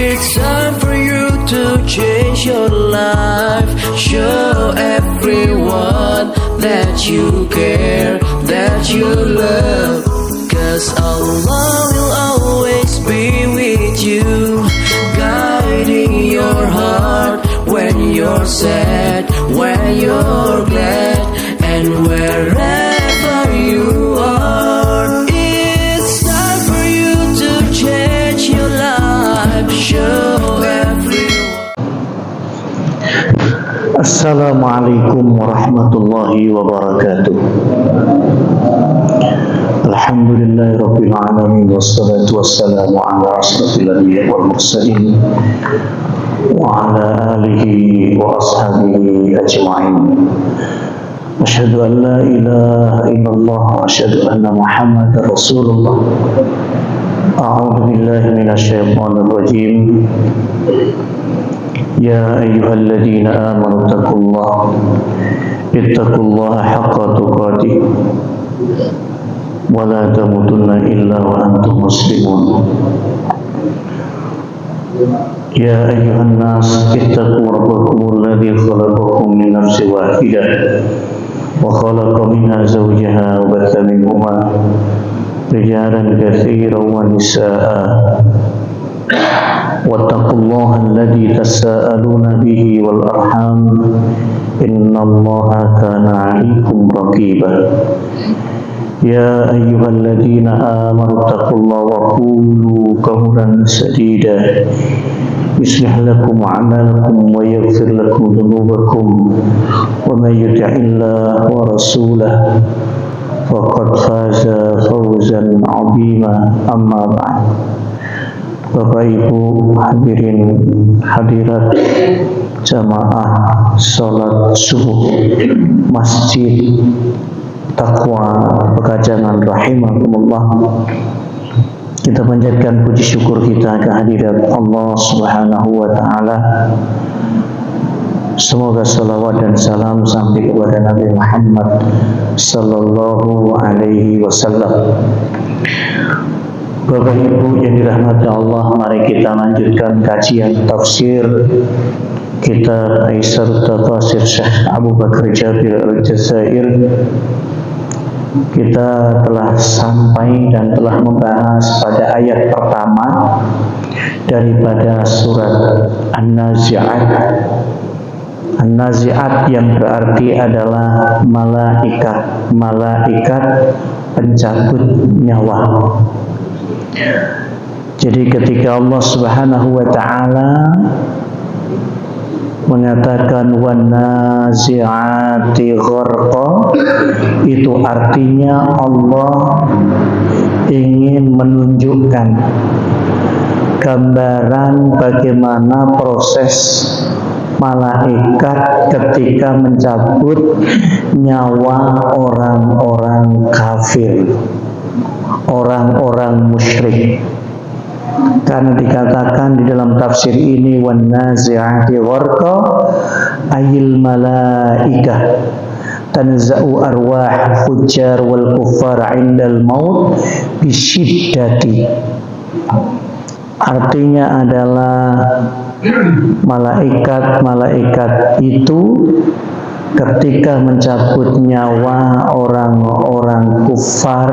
It's time for you to change your life. Show everyone that you care, that you love. 'Cause Allah will always be with you, guiding your heart when you're sad, when you're glad, and wherever you are. It's time for you to change your life. Show everyone. Assalamualaikum warahmatullahi wabarakatuh. Alhamdulillahirabbil alamin wassalatu wassalamu ala asyrafil anbiya'i wal mursalin wa ala alihi wa ashabihi ajma'in. Asyhadu an la ilaha illallah wa asyhadu anna Muhammadar Rasulullah. A'udzu billahi minasyaitonir rajim. Ya ayyuhalladzina amanu ittaqullaha haqqa tuqatih wa la tamutunna illa wa antum muslimun. Ya ayyuhan nas ittaqu rabbakum alladzi khalaqakum min nafsin wahidah wa khalaqa minha zawjaha wa batha minhuma rijalan katsiran wa nisaa'a. Wattaqullaha alladzi tasaaluna bihi wal arham innallaha kana 'alaikum raqiba. Ya ayyuhalladzina amanu taqullaha wa qulu qawlan sadida yuslih lakum a'malakum wa yaghfir lakum dhunubakum wa may yuti'illaha wa rasulahu faqad faza fawzan 'azima. Amma ba'd. Bapak Ibu hadirin hadirat jamaah salat subuh Masjid Taqwa Pekajangan rahimakumullah. Kita panjatkan puji syukur kita kehadirat Allah Subhanahu wa taala. Semoga salawat dan salam sampai kepada Nabi Muhammad sallallahu alaihi wasallam. Bapak Ibu yang dirahmati Allah, mari kita lanjutkan kajian tafsir kitab Aisar Tafasir Syekh Abu Bakar Jabir Al-Jazair. Kita telah sampai dan telah membahas pada ayat pertama daripada surat An-Nazi'at. An-Nazi'at yang berarti adalah malaikat pencabut nyawa. Jadi ketika Allah Subhanahu wa taala mengatakan wan nazi'ati gharqa, itu artinya Allah ingin menunjukkan gambaran bagaimana proses malaikat ketika mencabut nyawa orang-orang kafir, orang-orang musyrik. Karena dikatakan di dalam tafsir ini wan nazi'ati gharqa ayil malaikah tanza'u arwah fujjar wal kuffar 'indal maut bisyiddati. Artinya adalah malaikat itu ketika mencabut nyawa orang-orang kufar,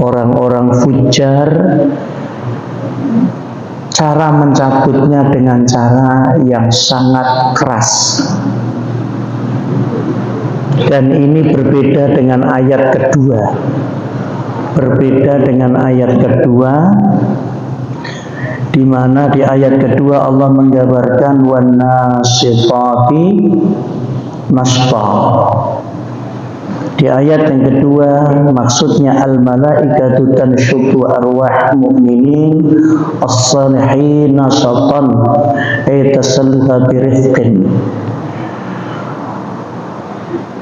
orang-orang fujar, cara mencabutnya dengan cara yang sangat keras. Dan ini berbeda dengan ayat kedua. Berbeda dengan ayat kedua, di mana di ayat kedua Allah menggambarkan wan nasitati nasfa. Di ayat yang kedua maksudnya al malaikatu tanshutu arwah mu'minin as-salihin nasatan ay tasalluha birifqin.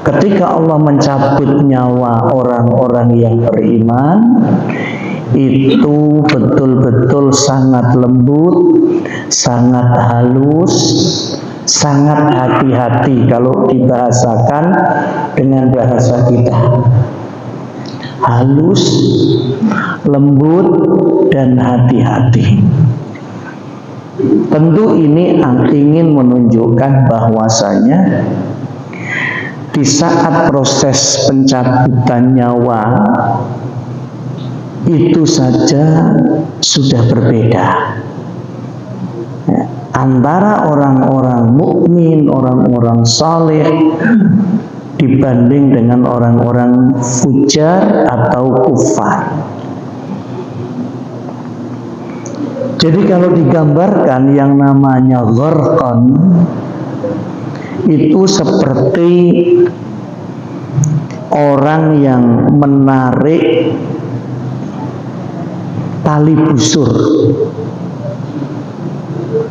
Ketika Allah mencabut nyawa orang-orang yang beriman, itu betul-betul sangat lembut, sangat halus, sangat hati-hati kalau dibahasakan dengan bahasa kita. Halus, lembut, dan hati-hati. Tentu ini ingin menunjukkan bahwasanya di saat proses pencabutan nyawa itu saja sudah berbeda antara orang-orang mukmin, orang-orang saleh dibanding dengan orang-orang fujar atau kufar. Jadi kalau digambarkan yang namanya gharqan itu seperti orang yang menarik tali busur,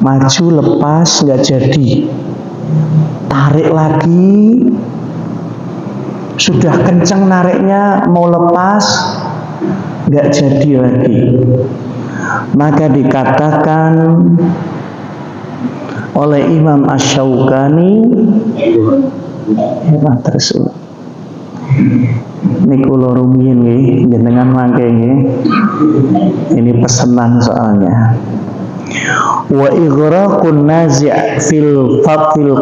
maju lepas nggak jadi, tarik lagi, sudah kenceng nariknya mau lepas nggak jadi lagi. Maka dikatakan oleh Imam Asy-Syaukani, terus niku kula rumiyin nggih jenengan mangke nggih. Ini pesanan soalnya. Wa ighraqun nazi' fil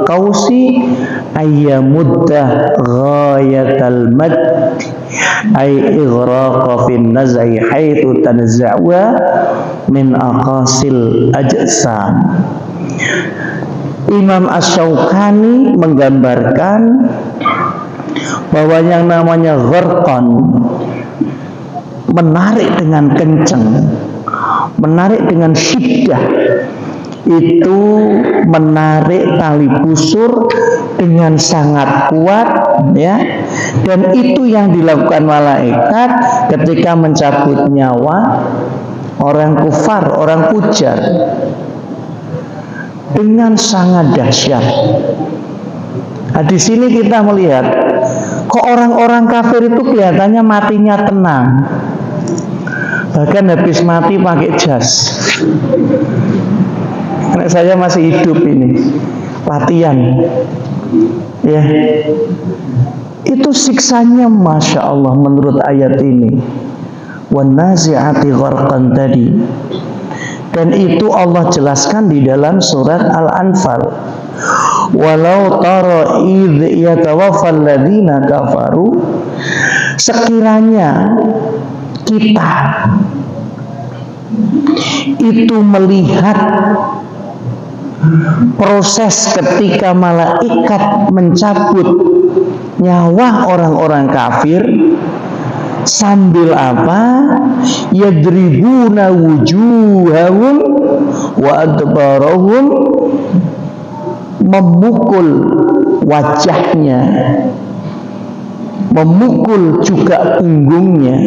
qausi ayyamudda ghayatal mad ay ighraq fin naz'i haitsu tanza'wa min aqasil ajsam. Imam Asy-Syaukani menggambarkan bahwa yang namanya gharqan, menarik dengan kencang, menarik dengan syiddah, itu menarik tali busur dengan sangat kuat, ya. Dan itu yang dilakukan malaikat ketika mencabut nyawa orang kufar, orang fujar, dengan sangat dahsyat. Nah, di sini kita melihat kok orang-orang kafir itu kelihatannya matinya tenang, bahkan habis mati pakai jas. Anak saya masih hidup ini, latihan, ya. Itu siksanya, masya Allah, menurut ayat ini. Wan nazi'ati gharqan tadi. Dan itu Allah jelaskan di dalam surat Al-Anfal. Walau tara idh yatawaffal ladzina kafaru, sekiranya kita itu melihat proses ketika malaikat mencabut nyawa orang-orang kafir, sambil apa? Yadribuna wujuhahum wa adbarahum, memukul wajahnya, memukul juga punggungnya,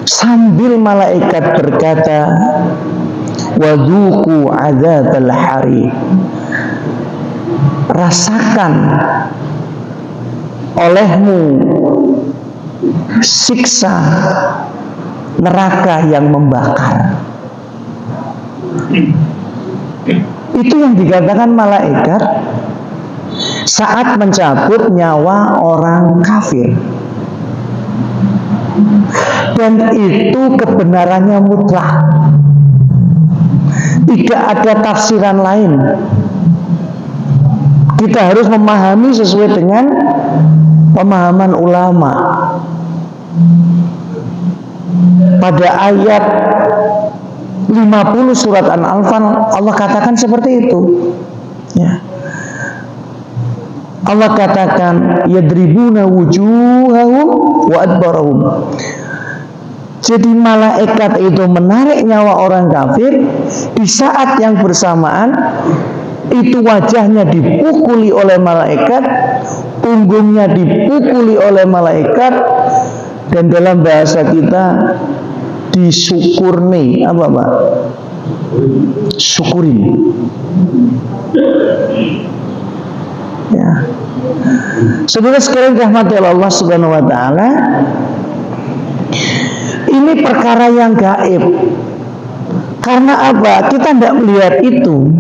sambil malaikat berkata, wadzuqu adzabal hari, rasakan olehmu siksa neraka yang membakar. Itu yang dikatakan malaikat saat mencabut nyawa orang kafir. Dan itu kebenarannya mutlak, tidak ada tafsiran lain. Kita harus memahami sesuai dengan pemahaman ulama. Pada ayat 50 surat An-Anfal Allah katakan seperti itu, ya. Allah katakan yadribuna wujuhahum wa adbarahum. Jadi malaikat itu menarik nyawa orang kafir, di saat yang bersamaan itu wajahnya dipukuli oleh malaikat, punggungnya dipukuli oleh malaikat, dan dalam bahasa kita disyukurni, apa Pak? Syukurin. Ya. Saudara sekalian rahmati Allah Subhanahu wa taala, ini perkara yang gaib. Karena apa? Kita tidak melihat itu.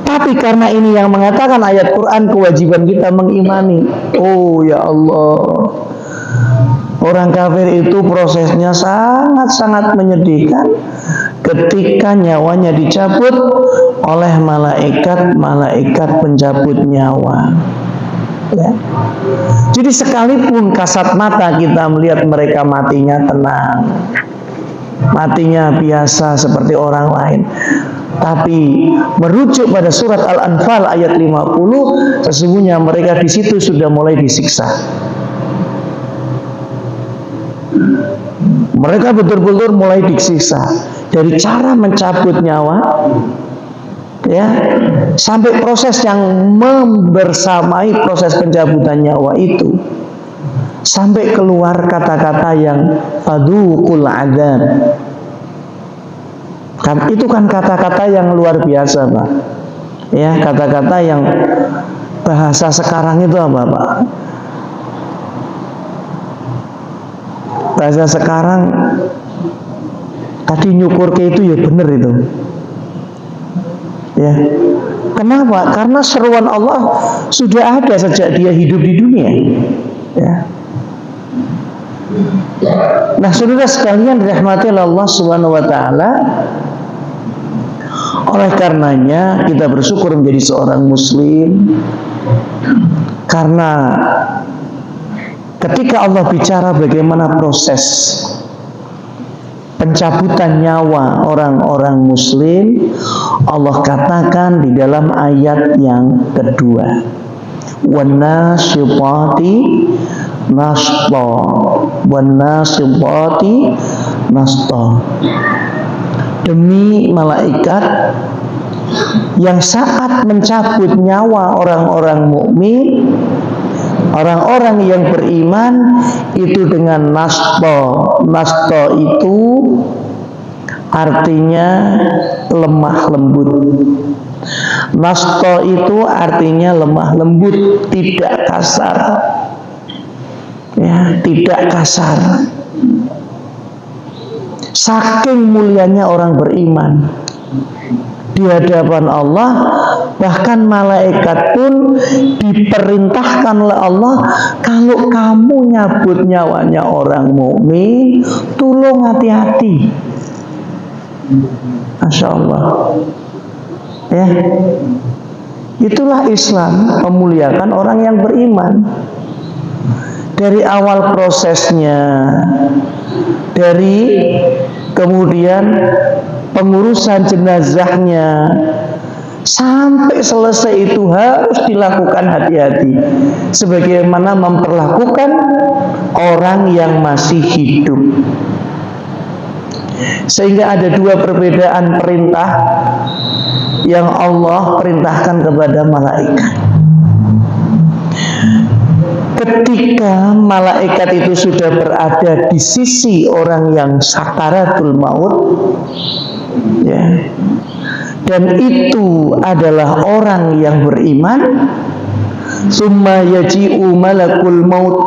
Tapi karena ini yang mengatakan ayat Quran, kewajiban kita mengimani. Oh ya Allah, Orang kafir itu prosesnya sangat-sangat menyedihkan ketika nyawanya dicabut oleh malaikat pencabut nyawa. Ya. Jadi sekalipun kasat mata kita melihat mereka matinya tenang, matinya biasa seperti orang lain, tapi merujuk pada surat Al-Anfal ayat 50, sesungguhnya mereka di situ sudah mulai disiksa. Mereka betul-betul mulai disiksa dari cara mencabut nyawa, ya, sampai proses yang membersamai proses pencabutan nyawa itu, sampai keluar kata-kata yang fadzuqul adzab. Itu kan kata-kata yang luar biasa, Pak. Ya, kata-kata yang bahasa sekarang itu apa, Pak? Bahasa sekarang tadi nyukur ke itu ya bener itu. Ya. Kenapa? Karena seruan Allah sudah ada sejak dia hidup di dunia. Ya. Nah, saudara sekalian dirahmati Allah Subhanahu wa taala. Oleh karenanya kita bersyukur menjadi seorang muslim, karena ketika Allah bicara bagaimana proses pencabutan nyawa orang-orang muslim, Allah katakan di dalam ayat yang kedua, "Wan-nasyitati nashta, wan-nasyitati nashta." Demi malaikat yang saat mencabut nyawa orang-orang mukmin, orang-orang yang beriman itu dengan nashta. Nashta itu artinya lemah lembut. Nashta itu artinya lemah lembut, tidak kasar. Ya, tidak kasar. Saking mulianya orang beriman di hadapan Allah, bahkan malaikat pun diperintahkan oleh Allah, kalau kamu nyabut nyawanya orang mukmin, tolong hati-hati. Masya Allah. Ya, itulah Islam, memuliakan orang yang beriman. Dari awal prosesnya, dari kemudian pengurusan jenazahnya, sampai selesai itu harus dilakukan hati-hati, sebagaimana memperlakukan orang yang masih hidup. Sehingga ada dua perbedaan perintah yang Allah perintahkan kepada malaikat. Ketika malaikat itu sudah berada di sisi orang yang sakaratul maut, ya, dan itu adalah orang yang beriman, summa yaji'u malakul maut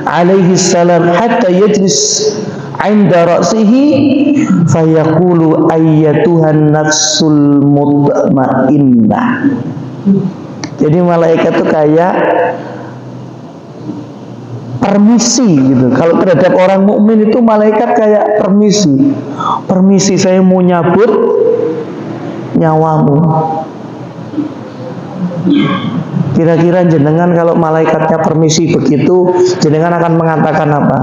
alaihi salam hatta yajlis 'inda ra'sihi fayaqulu ayyatuhan nafsul mutmainnah. Jadi malaikat itu kayak permisi gitu. Kalau terhadap orang mukmin itu malaikat kayak permisi. Permisi, saya mau nyabut nyawamu. Kira-kira jenengan kalau malaikatnya permisi begitu, jenengan akan mengatakan apa?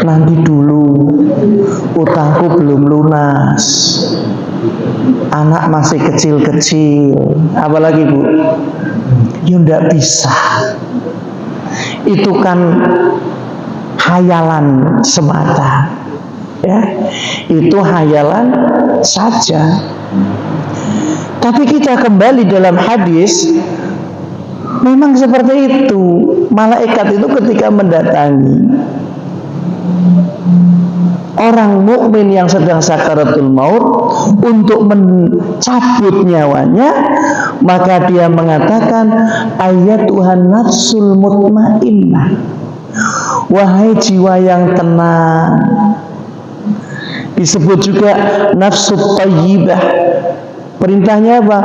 Nanti dulu, utangku belum lunas, anak masih kecil-kecil. Apalagi Bu? Ya enggak bisa. Itu kan hayalan semata, ya, itu hayalan saja. Tapi kita kembali dalam hadis, memang seperti itu. Malaikat itu ketika mendatangi orang mukmin yang sedang sakaratul maut untuk mencabut nyawanya, maka dia mengatakan, ayyatuhan nafsul mutmainnah, wahai jiwa yang tenang. Disebut juga nafsu thayyibah. Perintahnya apa?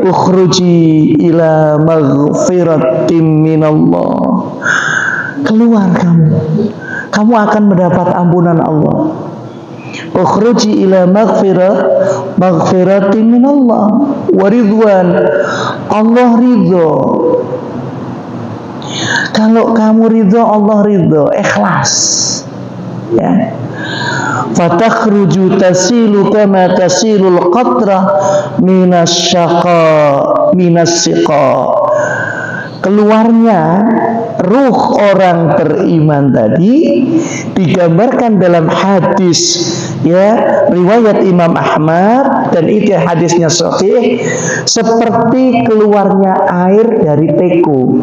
Ukhruji ila maghfiratim minallah. keluar kamu akan mendapat ampunan Allah. Ukhruji ila maghfiratin minallah wa ridwan. Allah ridho. Kalau kamu ridho, Allah ridho, ikhlas. Ya. Fatakhruju tasilu kama tasilul qatrah minas siqa. Keluarnya ruh orang beriman tadi digambarkan dalam hadis, ya, riwayat Imam Ahmad, dan itu hadisnya sahih, seperti keluarnya air dari teko.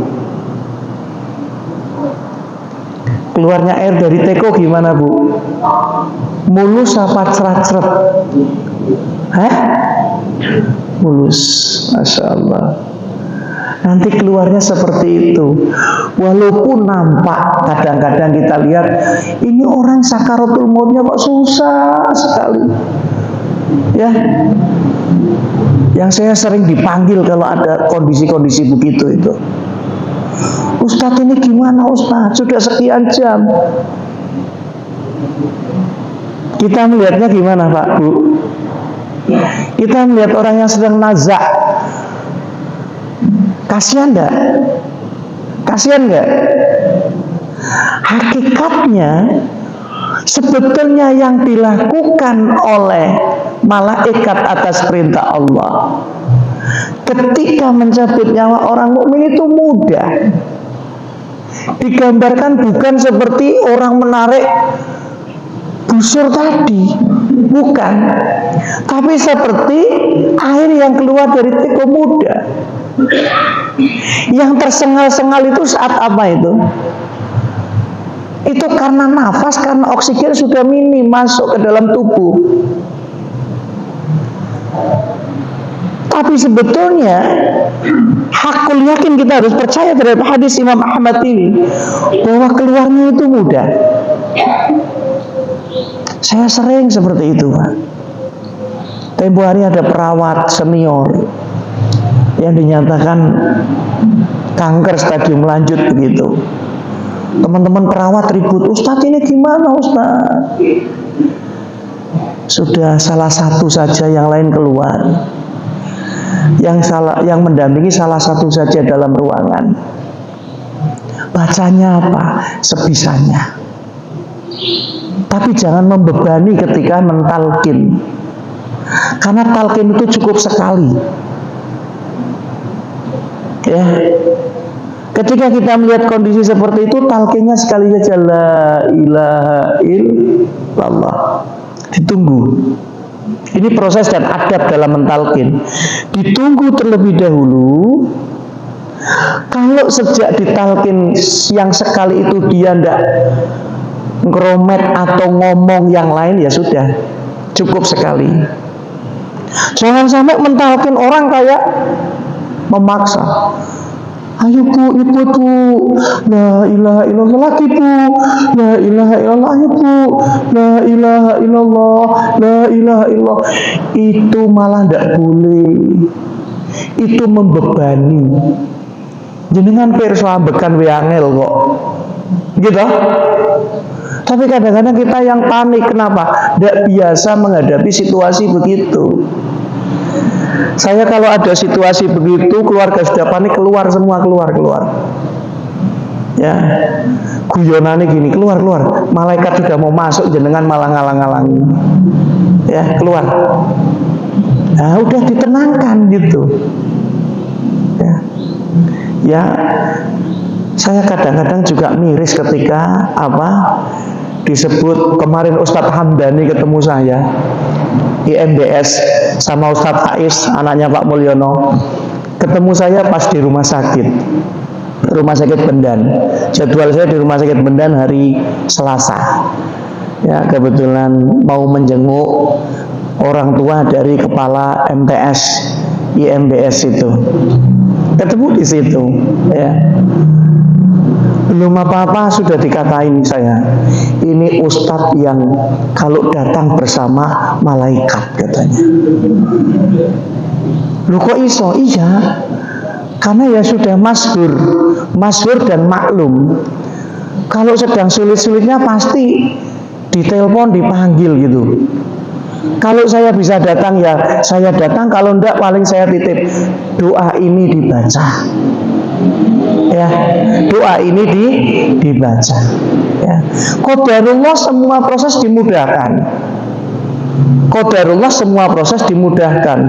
Keluarnya air dari teko gimana, Bu? Mulus apa cerat-cerat? Hah? Mulus, Masya Allah. Nanti keluarnya seperti itu. Walaupun nampak kadang-kadang kita lihat ini orang sakaratul mautnya kok susah sekali. Ya, yang saya sering dipanggil kalau ada kondisi-kondisi begitu itu. Ustadz, ini gimana Ustadz? Sudah sekian jam. Kita melihatnya gimana Pak, Bu? Kita melihat orang yang sedang nazak. Kasihan enggak? Kasihan enggak? Hakikatnya sebetulnya yang dilakukan oleh malaikat atas perintah Allah ketika mencabut nyawa orang mukmin itu mudah. Digambarkan bukan seperti orang menarik busur tadi, bukan, tapi seperti air yang keluar dari teko muda. Yang tersengal-sengal itu saat apa itu? Itu karena nafas, karena oksigen sudah minim masuk ke dalam tubuh. Tapi sebetulnya hakul yakin kita harus percaya terhadap hadis Imam Ahmad ini, bahwa keluarnya itu mudah. Saya sering seperti itu, Pak. Tempo hari ada perawat senior yang dinyatakan kanker stadium lanjut begitu. Teman-teman perawat ribut, Ustadz ini gimana Ustadz? Sudah salah satu saja, yang lain keluar. Yang mendampingi salah satu saja dalam ruangan. Bacanya apa? Sebisanya. Tapi jangan membebani ketika mentalkin. Karena talkin itu cukup sekali. Ya. Ketika kita melihat kondisi seperti itu, talkinnya sekali saja, la ilaha illallah. Ditunggu. Ini proses dan adab dalam mentalkin. Ditunggu terlebih dahulu. Kalau sejak ditalkin yang sekali itu dia tidak ngeromet atau ngomong yang lain, ya sudah, cukup sekali. Jangan sampai mentalkin orang kayak memaksa. Ayo Bu, ibu Bu, la ilaha illallah lagi Bu, la ilaha illallah, ayo Bu, la ilaha illallah, la ilaha illallah. Itu malah tidak boleh. Itu membebani. Jenengan pirsa ambekan weangel kok. Gitu. Tapi kadang-kadang kita yang panik, kenapa? Tidak biasa menghadapi situasi begitu. Saya kalau ada situasi begitu, keluarga sudah panik, keluar semua, keluar. Ya, guyonannya gini, keluar. Malaikat sudah mau masuk, jenengan malah ngalang-ngalangi. Ya, keluar. Nah, udah ditenangkan gitu. Ya, saya kadang-kadang juga miris ketika disebut kemarin Ustadz Hamdani ketemu saya. IMBS sama Ustadz Faiz, anaknya Pak Mulyono, ketemu saya pas di rumah sakit Bendan. Jadwal saya di rumah sakit Bendan hari Selasa. Ya, kebetulan mau menjenguk orang tua dari kepala MTS IMBS itu. Ketemu di situ, ya. Belum apa-apa sudah dikatain saya, ini ustadz yang kalau datang bersama malaikat katanya. Loh kok iso? Iya, karena ya sudah masyhur dan maklum Kalau sedang sulit-sulitnya pasti ditelepon, dipanggil gitu. Kalau saya bisa datang ya saya datang, kalau enggak paling saya titip doa ini dibaca. Ya, doa ini dibaca. Ya. Qadarullah semua proses dimudahkan. Qadarullah semua proses dimudahkan.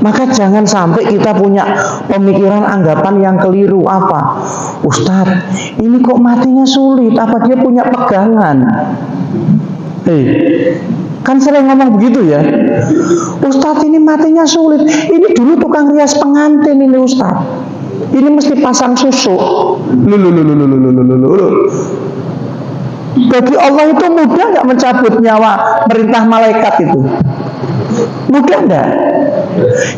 Maka jangan sampai kita punya pemikiran anggapan yang keliru. Apa? Ustadz, ini kok matinya sulit? Apa dia punya pegangan? Kan sering ngomong begitu ya. Ustadz, ini matinya sulit. Ini dulu tukang rias pengantin ini Ustadz. Ini mesti pasang susu. Bagi Allah itu mudah nggak mencabut nyawa perintah malaikat itu? Mudah enggak?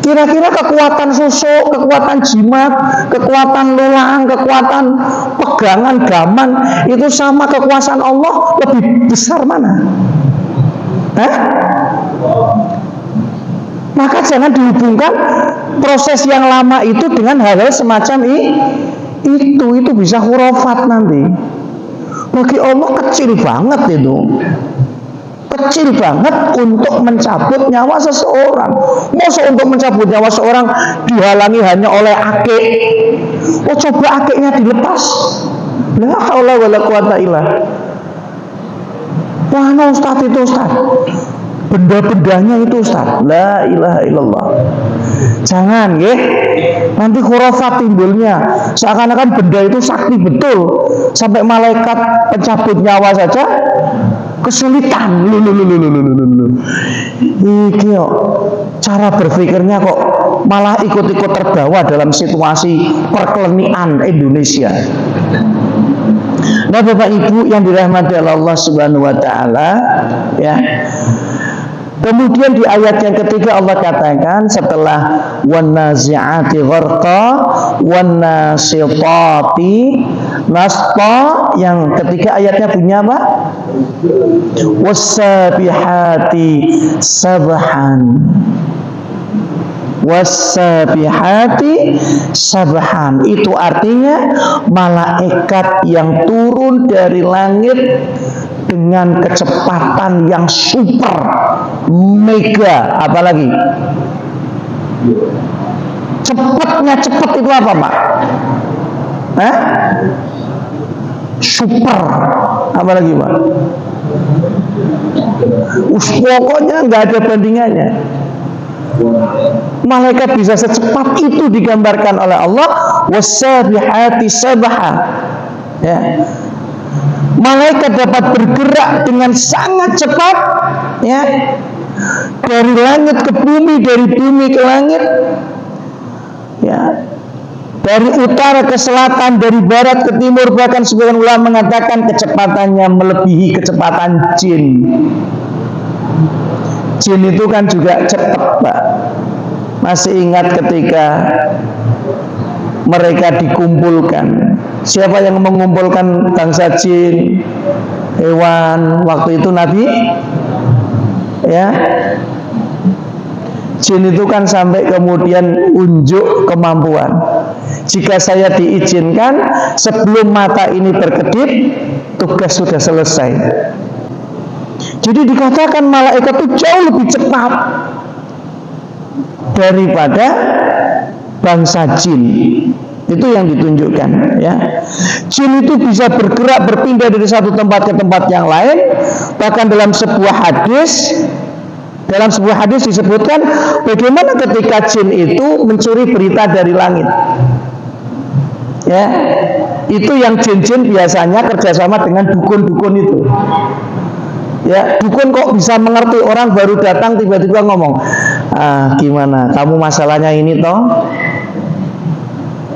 Kira-kira kekuatan susu, kekuatan jimat, kekuatan lelang, kekuatan pegangan gaman itu sama kekuasaan Allah lebih besar mana? Maka jangan dihubungkan proses yang lama itu dengan hal-hal semacam itu bisa khurafat nanti. Bagi Allah kecil banget itu. Kecil banget untuk mencabut nyawa seseorang. Masa untuk mencabut nyawa seorang dihalangi hanya oleh akik? Oh, coba akiknya dilepas. La haula wala quwata illa. Wah, no, Ustaz itu Ustaz. Benda-bendanya itu Ustaz. La ilaha illallah. Jangan, nggih. Nanti khurafat timbulnya. Seakan-akan benda itu sakti betul. Sampai malaikat pencabut nyawa saja kesulitan. Iki kok cara berpikirnya kok malah ikut-ikut terbawa dalam situasi perkelenian Indonesia. Nah, Bapak Ibu yang dirahmati Allah Subhanahu wa taala, ya. Kemudian di ayat yang ketiga Allah katakan setelah wan-nazi'ati gharqa wan-nasitati nasqa, yang ketiga ayatnya punya apa? Was-sabihati sabhan. Was-sabihati sabhan, itu artinya malaikat yang turun dari langit dengan kecepatan yang super mega. Apalagi cepatnya cepat itu apa Pak? Super. Apalagi Pak? Pokoknya nggak ada bandingannya. Malaikat bisa secepat itu digambarkan oleh Allah. Wasabihati sabha. Ya. Malaikat dapat bergerak dengan sangat cepat, ya, dari langit ke bumi, dari bumi ke langit, ya, dari utara ke selatan, dari barat ke timur. Bahkan sebagian ulama mengatakan kecepatannya melebihi kecepatan jin. Jin itu kan juga cepat, Pak. Masih ingat ketika mereka dikumpulkan, siapa yang mengumpulkan bangsa jin, hewan waktu itu Nabi? Ya, jin itu kan sampai kemudian unjuk kemampuan. Jika saya diizinkan sebelum mata ini berkedip, tugas sudah selesai. Jadi dikatakan malaikat itu jauh lebih cepat daripada bangsa jin. Itu yang ditunjukkan, ya. Jin itu bisa bergerak berpindah dari satu tempat ke tempat yang lain. Bahkan dalam sebuah hadis disebutkan bagaimana ketika jin itu mencuri berita dari langit. Ya, itu yang jin-jin biasanya kerjasama dengan dukun-dukun itu. Ya, dukun kok bisa mengerti orang baru datang tiba-tiba ngomong, gimana? Kamu masalahnya ini toh?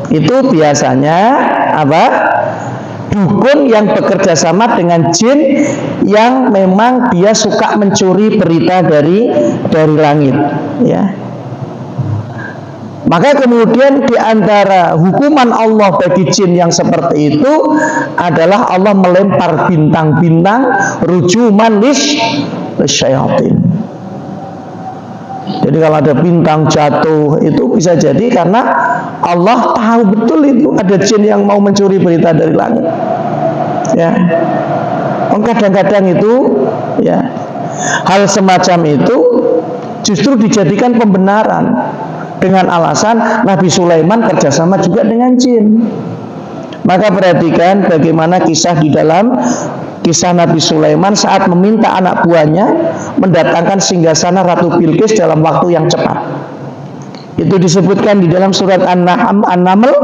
Itu biasanya apa? Dukun yang bekerja sama dengan jin yang memang dia suka mencuri berita dari langit, ya. Maka kemudian di antara hukuman Allah bagi jin yang seperti itu adalah Allah melempar bintang-bintang rujuman lisyayatin. Jadi kalau ada bintang jatuh itu bisa jadi karena Allah tahu betul itu ada jin yang mau mencuri berita dari langit. Ya, kadang-kadang itu ya hal semacam itu justru dijadikan pembenaran dengan alasan Nabi Sulaiman kerjasama juga dengan jin. Maka perhatikan bagaimana kisah di dalam kisah Nabi Sulaiman saat meminta anak buahnya mendatangkan singgasana Ratu Bilqis dalam waktu yang cepat. Itu disebutkan di dalam surat An-Naml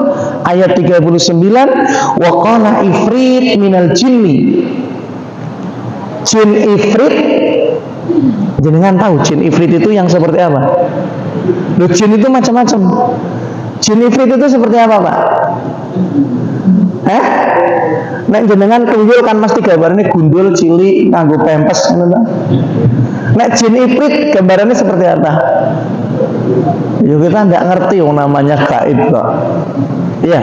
ayat 39, wa qala ifrit minal jinni. Jin ifrit, jenengan tahu jin ifrit itu yang seperti apa? Loh, jin itu macam-macam. Jin ifrit itu seperti apa, Pak? Nek jenengan tuyul kan mesti gambarnya gundul, cilik, nganggo pempes. Nek jin ifrit gambarannya seperti apa? Ya kita tidak ngerti yang namanya gaib kok. Ya,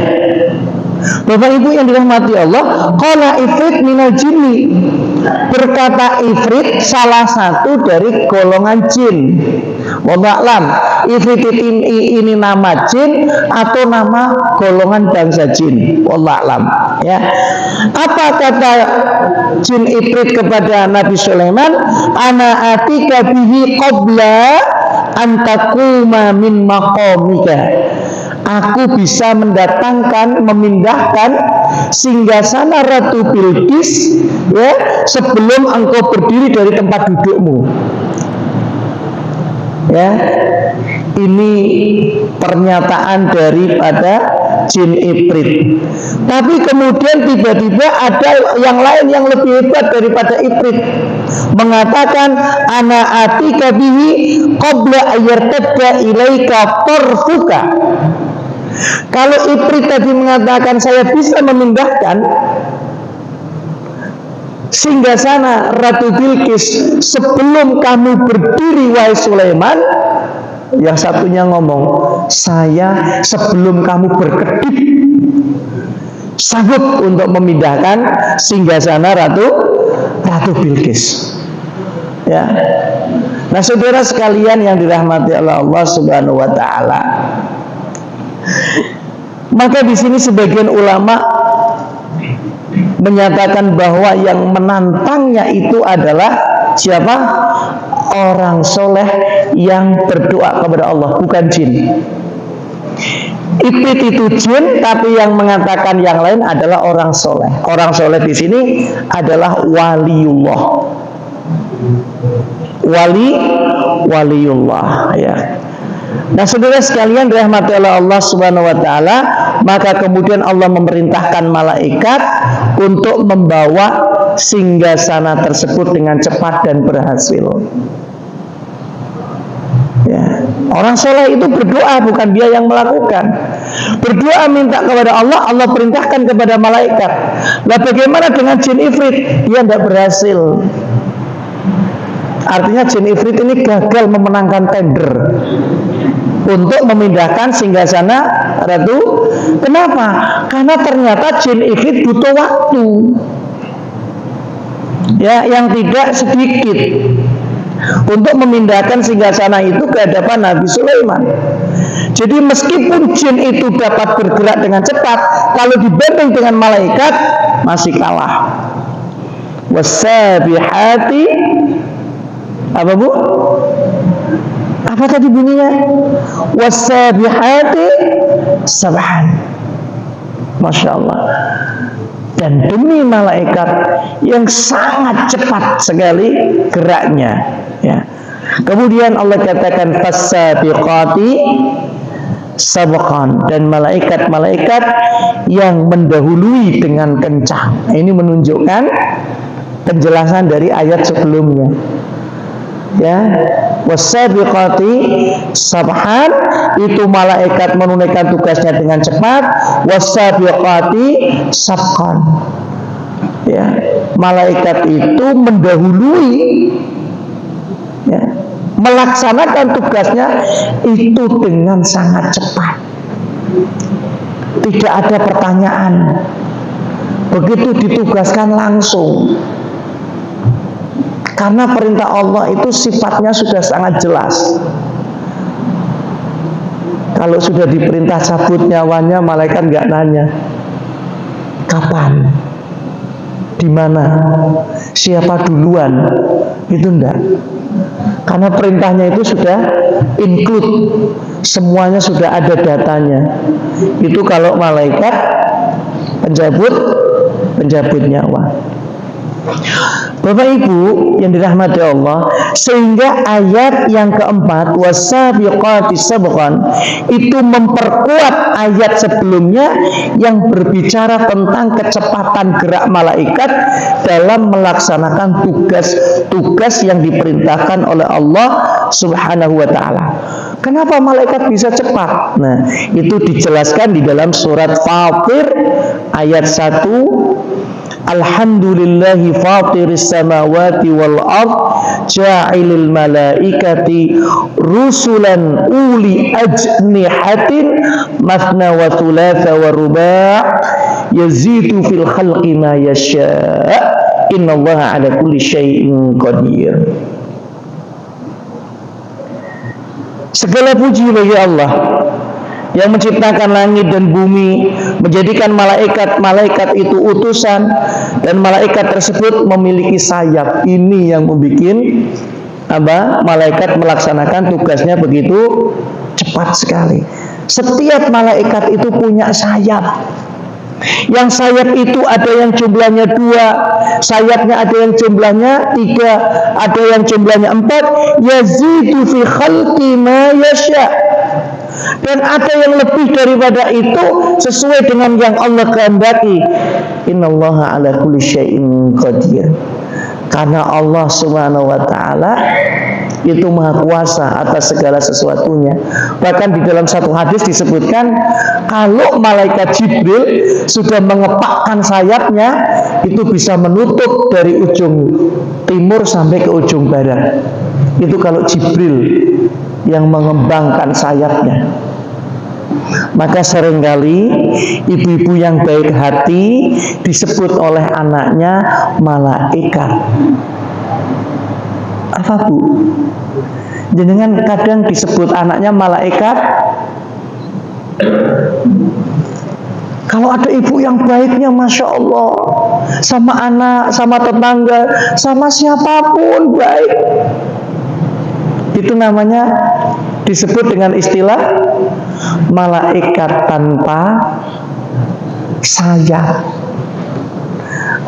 Bapak Ibu yang dirahmati Allah, qala ifrit minal jinni, berkata ifrit salah satu dari golongan jin. Wallahualam, ifrit ini nama jin atau nama golongan bangsa jin. Wallahualam. Ya, apa kata jin ifrit kepada Nabi Sulaiman? Ana atika bihi qabla antakuma min maqamika. Aku bisa mendatangkan, memindahkan singgasana Ratu Bilqis ya sebelum engkau berdiri dari tempat dudukmu. Ya, ini pernyataan daripada jin ifrit. Tapi kemudian tiba-tiba ada yang lain yang lebih hebat daripada ifrit, mengatakan ana atika bihi qabla ayyartadda ilaika tarfuka. Kalau ifrit tadi mengatakan saya bisa memindahkan singgasana Ratu Bilqis sebelum kamu berdiri wahai Sulaiman, yang satunya ngomong saya sebelum kamu berkedip sanggup untuk memindahkan singgasana Ratu Bilqis. Ya. Nah, saudara sekalian yang dirahmati oleh Allah Subhanahu wa taala. Maka di sini sebagian ulama menyatakan bahwa yang menantangnya itu adalah siapa? Orang soleh yang berdoa kepada Allah, bukan jin. Ifrit itu jin, tapi yang mengatakan yang lain adalah orang soleh. Orang soleh di sini adalah waliullah. Waliullah ya. Nah, saudara sekalian dirahmati oleh Allah Subhanahu wa taala, maka kemudian Allah memerintahkan malaikat untuk membawa singgasana tersebut dengan cepat dan berhasil. Ya, orang soleh itu berdoa, bukan dia yang melakukan. Berdoa minta kepada Allah, Allah perintahkan kepada malaikat. Nah, bagaimana dengan jin ifrit? Dia tidak berhasil. Artinya jin ifrit ini gagal memenangkan tender untuk memindahkan singgasana Ratu. Kenapa? Karena ternyata jin ifrit butuh waktu ya yang tidak sedikit untuk memindahkan singgasana itu ke hadapan Nabi Sulaiman. Jadi meskipun jin itu dapat bergerak dengan cepat, kalau dibanding dengan malaikat masih kalah. Wasabihati apa Bu? Apa tadi bunyinya? Wasabihati sabhan. Masya Allah. Dan demi malaikat yang sangat cepat sekali geraknya ya. Kemudian Allah katakan fasabiqati sabqan, dan malaikat-malaikat yang mendahului dengan kencang. Ini menunjukkan penjelasan dari ayat sebelumnya. Ya, wasabiqati sabhan, itu malaikat menunaikan tugasnya dengan cepat. Wasabiqati sabqan, ya, malaikat itu mendahului ya, melaksanakan tugasnya itu dengan sangat cepat. Tidak ada pertanyaan, begitu ditugaskan langsung. Karena perintah Allah itu sifatnya sudah sangat jelas. Kalau sudah diperintah cabut nyawanya, malaikat nggak nanya kapan. di mana, siapa duluan, itu enggak. Karena perintahnya itu sudah include, semuanya sudah ada datanya. Itu kalau malaikat penjabut nyawa. Bapak Ibu yang dirahmati Allah, sehingga ayat yang keempat wasabiqati sabqan itu memperkuat ayat sebelumnya yang berbicara tentang kecepatan gerak malaikat dalam melaksanakan tugas-tugas yang diperintahkan oleh Allah Subhanahu wa taala. Kenapa malaikat bisa cepat? Nah, itu dijelaskan di dalam surat Fatir ayat 1. Alhamdulillahi fatiris samawati wal ard ja'ilil malaikati rusulan uli ajnihatin mathna wa thulatha wa ruba' yazidu fil khalqi ma yasha' innallaha ala kulli syai'in qadir. Segala puji bagi Allah yang menciptakan langit dan bumi, menjadikan malaikat itu utusan, dan malaikat tersebut memiliki sayap. Ini yang membuat malaikat melaksanakan tugasnya begitu cepat sekali. Setiap malaikat itu punya sayap. Yang sayap itu ada yang jumlahnya 2, sayapnya ada yang jumlahnya 3, ada yang jumlahnya 4. Yazidu fi khalqi ma yasha'. Dan ada yang lebih daripada itu sesuai dengan yang Allah kehendaki. Innallaha ala kulli syai'in qadir. Karena Allah Subhanahu wa taala itu maha kuasa atas segala sesuatunya. Bahkan di dalam satu hadis disebutkan kalau malaikat Jibril sudah mengepakkan sayapnya, itu bisa menutup dari ujung timur sampai ke ujung barat. Itu kalau Jibril yang mengembangkan sayapnya. Maka seringkali ibu-ibu yang baik hati disebut oleh anaknya malaikat. Apa Bu? Jenengan kadang disebut anaknya malaikat. Kalau ada ibu yang baiknya, Masya Allah, sama anak, sama tetangga, sama siapapun baik, itu namanya disebut dengan istilah malaikat tanpa sayap.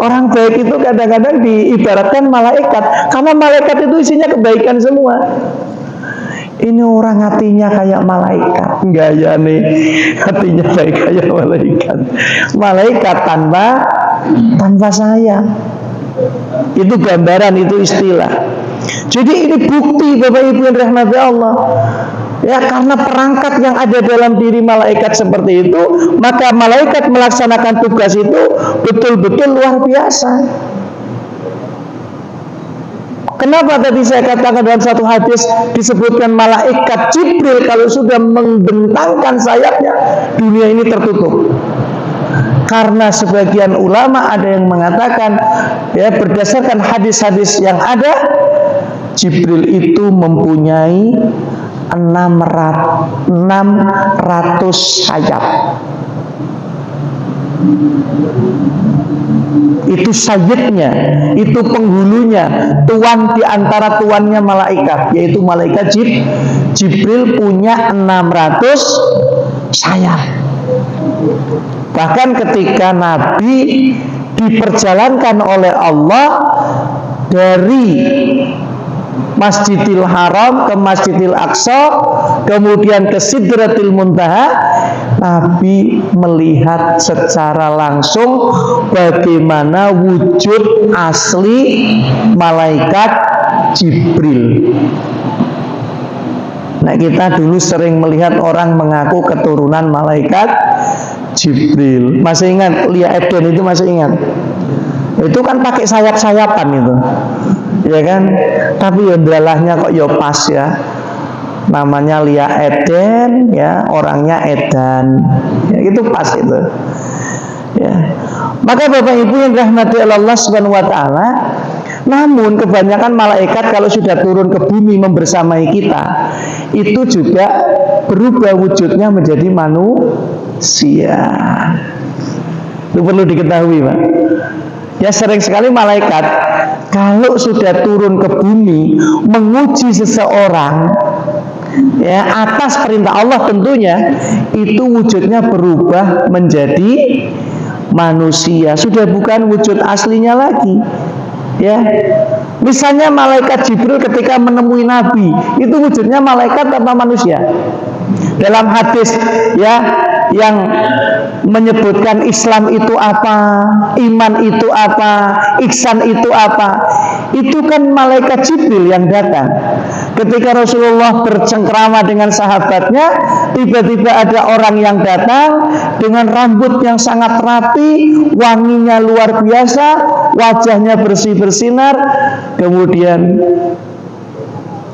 Orang baik itu kadang-kadang diibaratkan malaikat, karena malaikat itu isinya kebaikan semua. Ini orang hatinya kayak malaikat, gaya nih, hatinya baik kayak malaikat. Malaikat tanpa sayap. Itu gambaran, itu istilah. Jadi ini bukti Bapak Ibu yang dirahmati Allah. Ya, karena perangkat yang ada dalam diri malaikat seperti itu, maka malaikat melaksanakan tugas itu betul-betul luar biasa. Kenapa tadi saya katakan dalam satu hadis disebutkan malaikat Jibril kalau sudah membentangkan sayapnya, dunia ini tertutup. Karena sebagian ulama ada yang mengatakan, ya, berdasarkan hadis-hadis yang ada, Jibril itu mempunyai 600 sayap. Itu sayyidnya, itu penghulunya, tuan di antara tuannya malaikat, yaitu malaikat Jibril punya 600 sayap. Bahkan ketika Nabi diperjalankan oleh Allah dari Masjidil Haram ke Masjidil Aqsa, kemudian ke Sidratil Muntaha, Nabi melihat secara langsung bagaimana wujud asli malaikat Jibril. Nah, kita dulu sering melihat orang mengaku keturunan malaikat Jibril. Masih ingat Lia Eden itu, masih ingat? Itu kan pakai sayap-sayapan itu, ya kan? Tapi ya dalahnya kok ya pas ya. Namanya Lia Eden, ya, orangnya Edan. Ya, itu pas itu. Ya. Maka Bapak Ibu yang dirahmati Allah Subhanahu wa taala, namun kebanyakan malaikat kalau sudah turun ke bumi membersamai kita, itu juga berubah wujudnya menjadi manusia. Itu perlu diketahui, Pak. Ya, sering sekali malaikat kalau sudah turun ke bumi menguji seseorang, ya, atas perintah Allah tentunya, itu wujudnya berubah menjadi manusia, sudah bukan wujud aslinya lagi. Ya, misalnya malaikat Jibril ketika menemui Nabi, itu wujudnya malaikat atau manusia? Dalam hadis, ya, yang menyebutkan Islam itu apa, iman itu apa, ihsan itu apa, itu kan malaikat Jibril yang datang. Ketika Rasulullah bercengkrama dengan sahabatnya, tiba-tiba ada orang yang datang dengan rambut yang sangat rapi, wanginya luar biasa, wajahnya bersih bersinar, kemudian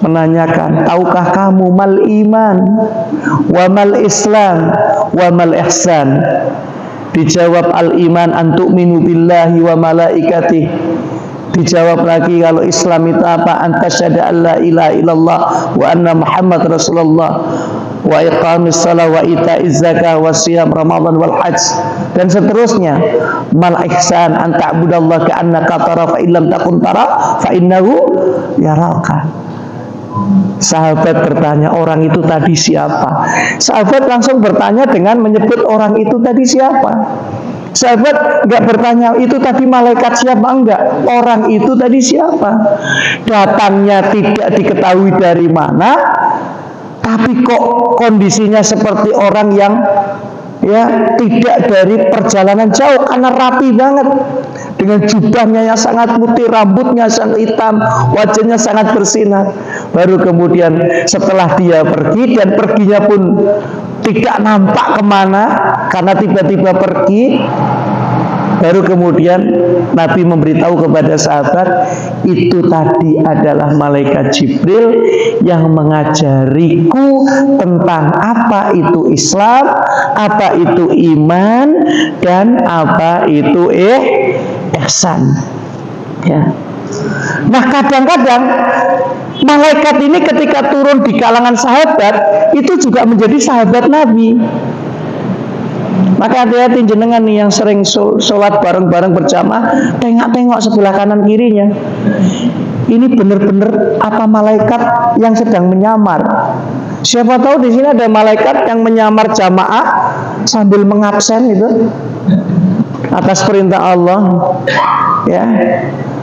menanyakan, tahukah kamu mal iman wa mal islam wa mal ihsan? Dijawab, al iman an tu'minu billahi wa malaikatih. Dijawab lagi, kalau Islam itu apa? Antasyhadu an la ilaha illallah wa anna Muhammad Rasulullah wa iqamis shalah wa itaiz zakah wa siyam Ramadan wal hajj, dan seterusnya. Mal ihsan an ta'budallaha ka'annaka tara fa illam takun tara fa innahu yaraka. Sahabat bertanya, orang itu tadi siapa? Sahabat langsung bertanya dengan menyebut orang itu tadi siapa. Sahabat enggak bertanya itu tadi malaikat siapa, enggak, orang itu tadi siapa. Datangnya tidak diketahui dari mana, tapi kok kondisinya seperti orang yang, ya, tidak dari perjalanan jauh, karena rapi banget, dengan jubahnya yang sangat putih, rambutnya sangat hitam, wajahnya sangat bersinar. Baru kemudian setelah dia pergi, dan perginya pun tidak nampak kemana karena tiba-tiba pergi, baru kemudian Nabi memberitahu kepada sahabat, itu tadi adalah malaikat Jibril yang mengajariku tentang apa itu Islam, apa itu iman, dan apa itu ihsan. Ya. Nah, kadang-kadang malaikat ini ketika turun di kalangan sahabat, itu juga menjadi sahabat Nabi. Maka hati-hati jenengan nih yang sering sholat bareng-bareng berjamaah, tengok-tengok sebelah kanan kirinya. Ini benar-benar apa malaikat yang sedang menyamar? Siapa tahu di sini ada malaikat yang menyamar jamaah sambil mengabsen itu atas perintah Allah. Ya,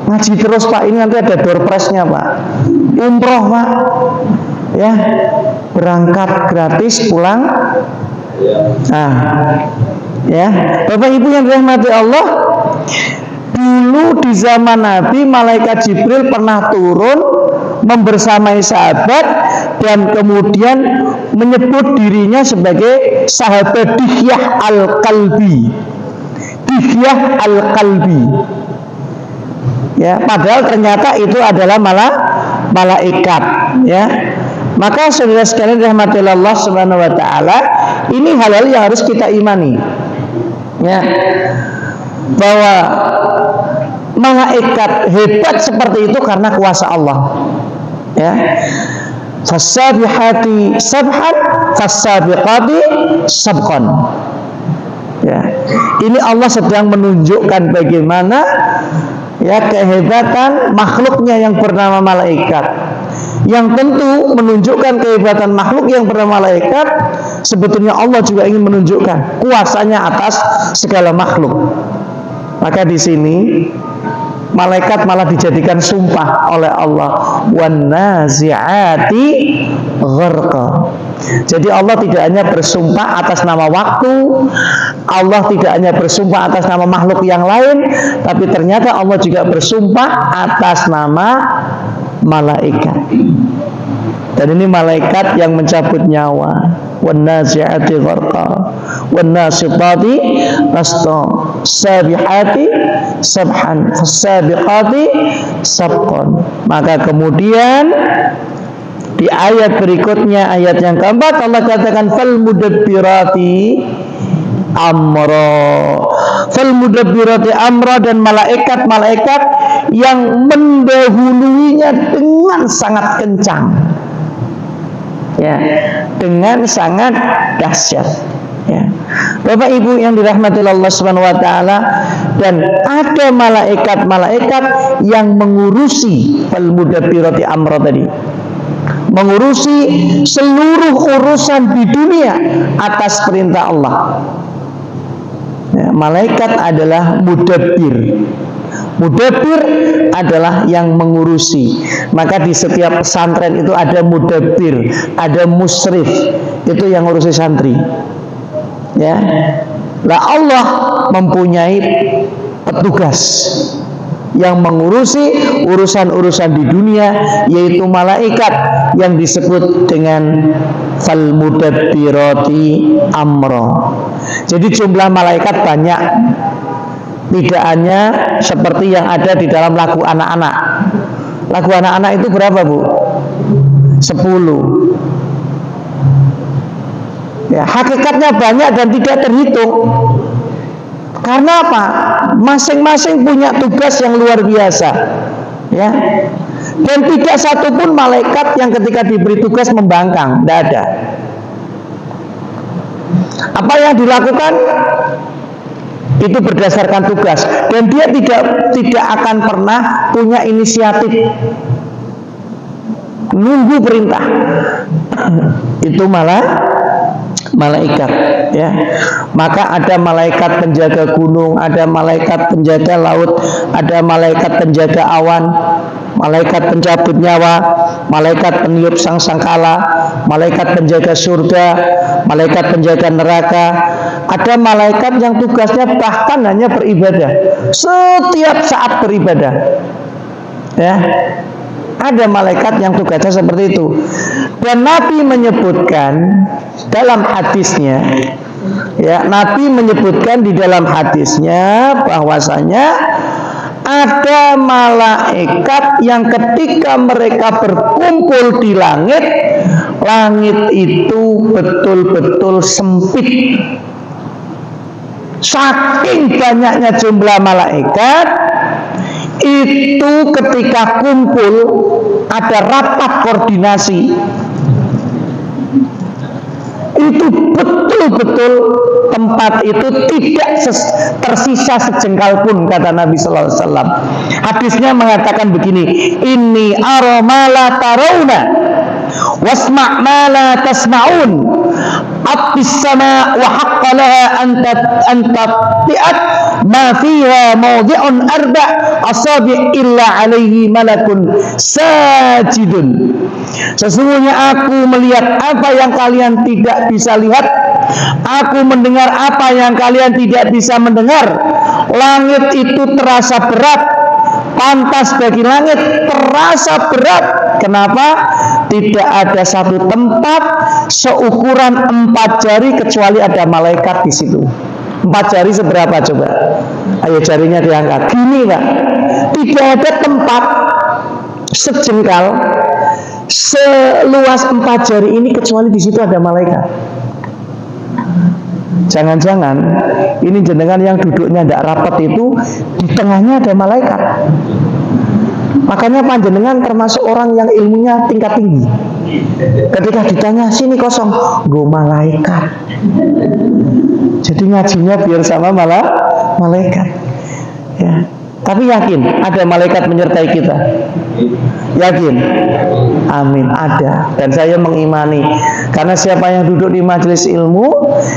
ngaji terus Pak, ini nanti ada door prize-nya Pak. Umroh Pak, ya, berangkat gratis, pulang. Nah, ya, Bapak Ibu yang dirahmati Allah, dulu di zaman Nabi malaikat Jibril pernah turun membersamai sahabat dan kemudian menyebut dirinya sebagai sahabat Dihyah al-Kalbi. Dihyah al-Kalbi. Ya, padahal ternyata itu adalah malaikat, ya. Maka saudara sekalian rahmati Allah Subhanahu wa taala, ini hal-hal yang harus kita imani. Ya. Bahwa malaikat hebat seperti itu karena kuasa Allah. Ya. Fasabihati sabhan fasabiqati sabqan. Ya. Ini Allah sedang menunjukkan bagaimana, ya, kehebatan makhluknya yang bernama malaikat. Yang tentu menunjukkan kehebatan makhluk yang bernama malaikat, sebetulnya Allah juga ingin menunjukkan kuasanya atas segala makhluk. Maka di sini malaikat malah dijadikan sumpah oleh Allah, wan nazi'ati gharqa. Jadi Allah tidak hanya bersumpah atas nama waktu, Allah tidak hanya bersumpah atas nama makhluk yang lain, tapi ternyata Allah juga bersumpah atas nama malaikat. Dan ini malaikat yang mencabut nyawa. Wan nazi'ati gharqa, wan nasitati nasta, sabihati sabhan, fasabiqati sabqan. Maka kemudian di ayat berikutnya, ayat yang keempat, Allah katakan fal mudabbirati amra. Fal mudabbirati amra, dan malaikat-malaikat yang mendahuluinya dengan sangat kencang. Ya, dengan sangat dahsyat. Ya. Bapak Ibu yang dirahmati Allah Subhanahu wa taala, dan ada malaikat-malaikat yang mengurusi al-mudabbirati amra tadi. Mengurusi seluruh urusan di dunia atas perintah Allah. Ya, malaikat adalah mudabbir. Mudabbir adalah yang mengurusi. Maka di setiap pesantren itu ada mudabbir, ada musrif, itu yang ngurusi santri. Ya, lah Allah mempunyai petugas yang mengurusi urusan-urusan di dunia, yaitu malaikat yang disebut dengan fal mudabbirati amra. Jadi jumlah malaikat banyak, tidak hanya seperti yang ada di dalam lagu anak-anak. Lagu anak-anak itu berapa, Bu? 10. Ya, hakikatnya banyak dan tidak terhitung. Karena apa? Masing-masing punya tugas yang luar biasa. Ya. Dan tidak satupun malaikat yang ketika diberi tugas membangkang, tidak ada. Apa yang dilakukan itu berdasarkan tugas, dan dia tidak akan pernah punya inisiatif nunggu perintah. Itu malah malaikat, ya. Maka ada malaikat penjaga gunung, ada malaikat penjaga laut, ada malaikat penjaga awan, malaikat pencabut nyawa, malaikat peniup sangkala, malaikat penjaga surga, malaikat penjaga neraka. Ada malaikat yang tugasnya bahkan hanya beribadah, setiap saat beribadah. Ya. Ada malaikat yang tugasnya seperti itu. Dan Nabi menyebutkan dalam hadisnya, ya, Nabi menyebutkan di dalam hadisnya bahwasanya ada malaikat yang ketika mereka berkumpul di langit, langit itu betul-betul sempit. Saking banyaknya jumlah malaikat, itu ketika kumpul ada rapat koordinasi, itu betul-betul tempat itu tidak tersisa sejengkal pun, kata Nabi Sallallahu Alaihi Wasallam. Hadisnya mengatakan begini: Inni ara ma la tarawna wasma' ma la tasma'un, abis sama wa haqqa laha anta ti'at ma fiha mawdi'un arba' asabi' illa alaihi malakun sajidun. Sesungguhnya aku melihat apa yang kalian tidak bisa lihat, aku mendengar apa yang kalian tidak bisa mendengar. Langit itu terasa berat, pantas bagi langit terasa berat. Kenapa? Tidak ada satu tempat seukuran 4 jari kecuali ada malaikat di situ. 4 jari seberapa coba? Ayo jarinya diangkat. Gini, Pak. Tidak ada tempat sejengkal seluas 4 jari ini kecuali di situ ada malaikat. Jangan-jangan ini jenengan yang duduknya tidak rapat itu di tengahnya ada malaikat. Makanya panjenengan termasuk orang yang ilmunya tingkat tinggi. Ketika ditanya sini kosong, go malaikat. Jadi ngajinya biar sama malaikat. Ya. Tapi yakin ada malaikat menyertai kita? Yakin? Amin, ada. Dan saya mengimani, karena siapa yang duduk di majelis ilmu,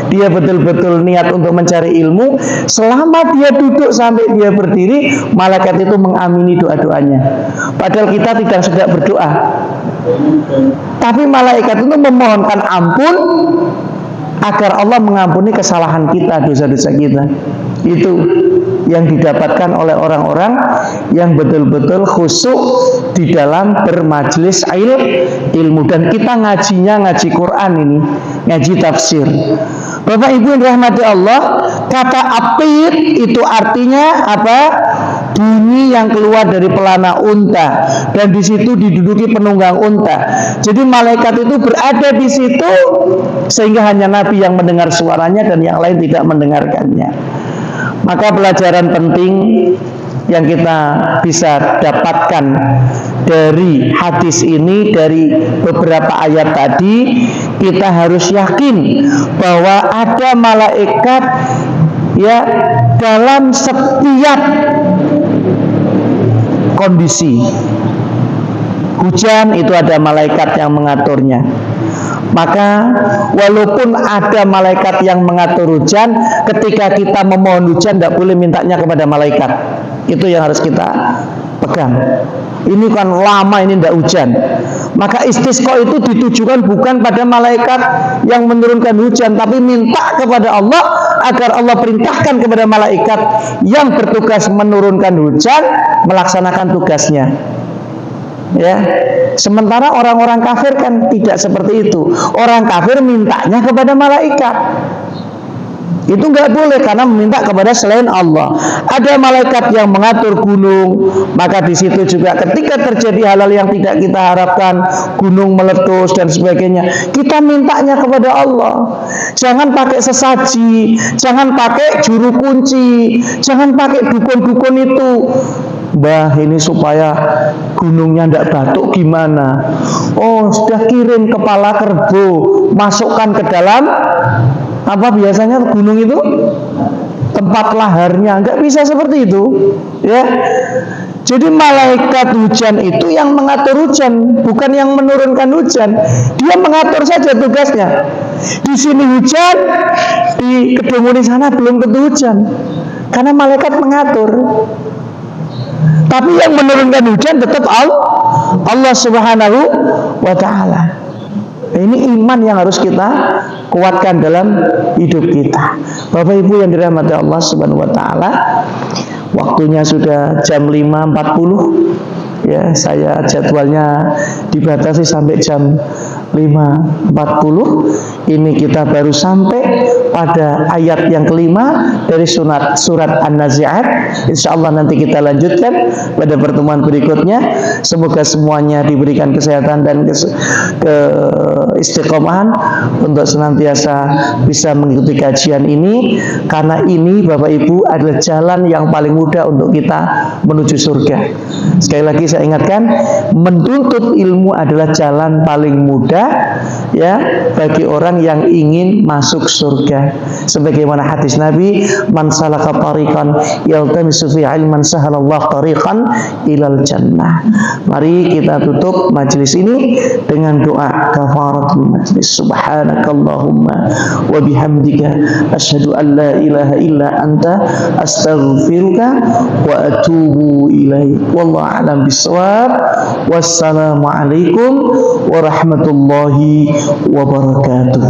dia betul-betul niat untuk mencari ilmu. Selama dia duduk sampai dia berdiri, malaikat itu mengamini doa-doanya. Padahal kita tidak sedang berdoa, tapi malaikat itu memohonkan ampun agar Allah mengampuni kesalahan kita, dosa-dosa kita. Itu yang didapatkan oleh orang-orang yang betul-betul khusyuk di dalam bermajelis ilmu. Dan kita ngajinya ngaji Quran ini, ngaji tafsir. Bapak Ibu yang dirahmati Allah, kata apit itu artinya apa? Bunyi yang keluar dari pelana unta, dan di situ diduduki penunggang unta. Jadi malaikat itu berada di situ sehingga hanya Nabi yang mendengar suaranya dan yang lain tidak mendengarkannya. Maka pelajaran penting yang kita bisa dapatkan dari hadis ini, dari beberapa ayat tadi, kita harus yakin bahwa ada malaikat ya dalam setiap kondisi. Hujan itu ada malaikat yang mengaturnya. Maka walaupun ada malaikat yang mengatur hujan, ketika kita memohon hujan tidak boleh mintanya kepada malaikat. Itu yang harus kita pegang. Ini kan lama ini tidak hujan. Maka istisqa itu ditujukan bukan pada malaikat yang menurunkan hujan, tapi minta kepada Allah agar Allah perintahkan kepada malaikat yang bertugas menurunkan hujan melaksanakan tugasnya. Ya, sementara orang-orang kafir kan tidak seperti itu. Orang kafir mintanya kepada malaikat. Itu nggak boleh karena meminta kepada selain Allah. Ada malaikat yang mengatur gunung, maka di situ juga ketika terjadi hal-hal yang tidak kita harapkan, gunung meletus dan sebagainya, kita mintanya kepada Allah. Jangan pakai sesaji, jangan pakai juru kunci, jangan pakai dukun-dukun itu. Mbah, ini supaya gunungnya tidak batuk gimana? Oh, sudah kirim kepala kerbau, masukkan ke dalam apa biasanya gunung itu tempat laharnya. Nggak bisa seperti itu, ya. Jadi malaikat hujan itu yang mengatur hujan, bukan yang menurunkan hujan. Dia mengatur saja tugasnya. Di sini hujan, di Kedunguni sana belum tentu hujan, karena malaikat mengatur. Tapi yang menurunkan hujan tetap Allah Subhanahu wa ta'ala. Ini iman yang harus kita kuatkan dalam hidup kita. Bapak Ibu yang dirahmati Allah Subhanahu wa ta'ala, waktunya sudah jam 5.40. Ya, saya jadwalnya dibatasi sampai jam 5.40. Ini kita baru sampai pada ayat yang kelima dari surat An-Nazi'at. Insyaallah nanti kita lanjutkan pada pertemuan berikutnya. Semoga semuanya diberikan kesehatan dan keistiqomahan untuk senantiasa bisa mengikuti kajian ini, karena ini Bapak Ibu adalah jalan yang paling mudah untuk kita menuju surga. Sekali lagi saya ingatkan, menuntut ilmu adalah jalan paling mudah ya bagi orang yang ingin masuk surga. Sebagaimana hadis Nabi, man salaka tariqan yaltamisu fi ilman sahalallahu tariqan ilal jannah. Mari kita tutup majelis ini dengan doa kafaratul majlis. Subhanakallahumma wa bihamdika asyhadu an la ilaha illa anta astaghfiruka wa atubu ilaik. Wallahu a'lam bishawab. Wassalamu alaikum warahmatullahi wabarakatuh.